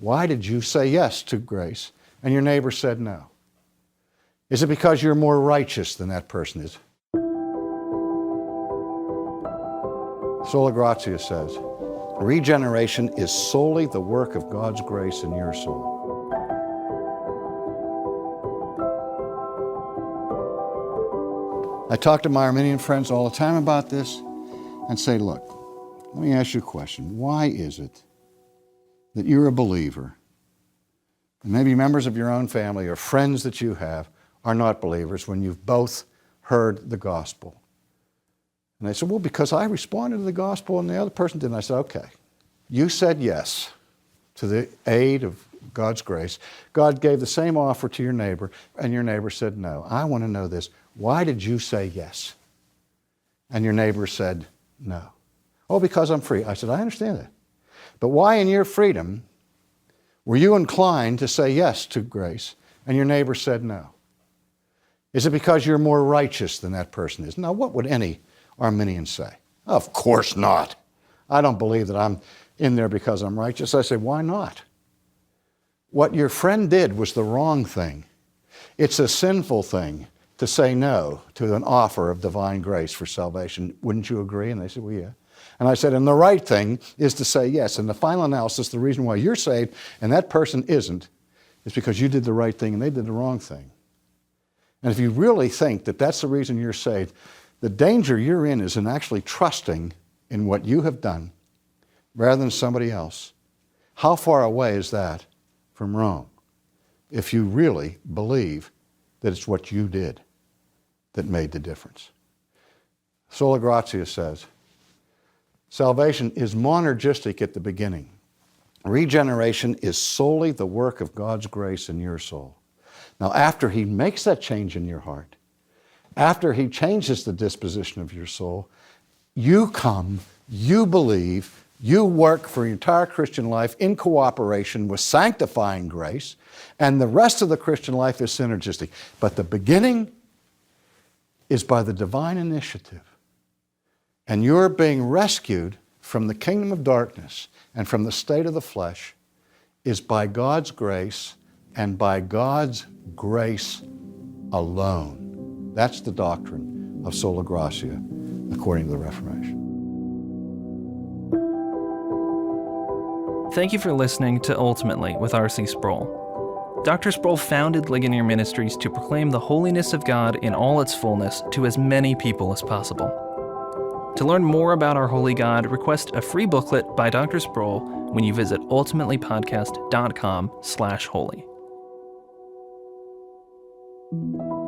why did you say yes to grace and your neighbor said no? Is it because you're more righteous than that person is? Sola Gratia says, regeneration is solely the work of God's grace in your soul. I talk to my Arminian friends all the time about this and say, look, let me ask you a question. Why is it that you're a believer, and maybe members of your own family or friends that you have are not believers when you've both heard the gospel? And they said, well, because I responded to the gospel and the other person didn't. I said, okay, you said yes to the aid of God's grace. God gave the same offer to your neighbor, and your neighbor said no. I want to know this. Why did you say yes? And your neighbor said no. Oh, because I'm free. I said, I understand that. But why in your freedom were you inclined to say yes to grace, and your neighbor said no? Is it because you're more righteous than that person is? Now, what would any Arminian say? Of course not. I don't believe that I'm in there because I'm righteous. I say, why not? What your friend did was the wrong thing. It's a sinful thing to say no to an offer of divine grace for salvation. Wouldn't you agree? And they said, well, yeah. And I said, and the right thing is to say yes. And the final analysis, the reason why you're saved and that person isn't, is because you did the right thing and they did the wrong thing. And if you really think that that's the reason you're saved, the danger you're in is in actually trusting in what you have done rather than somebody else. How far away is that from wrong? If you really believe that it's what you did that made the difference. Sola Gratia says, salvation is monergistic at the beginning. Regeneration is solely the work of God's grace in your soul. Now, after He makes that change in your heart, after He changes the disposition of your soul, you come, you believe, you work for your entire Christian life in cooperation with sanctifying grace, and the rest of the Christian life is synergistic. But the beginning is by the divine initiative. And you're being rescued from the kingdom of darkness and from the state of the flesh is by God's grace and by God's grace alone. That's the doctrine of Sola Gratia according to the Reformation. Thank you for listening to Ultimately with R.C. Sproul. Dr. Sproul founded Ligonier Ministries to proclaim the holiness of God in all its fullness to as many people as possible. To learn more about our holy God, request a free booklet by Dr. Sproul when you visit ultimatelypodcast.com/holy.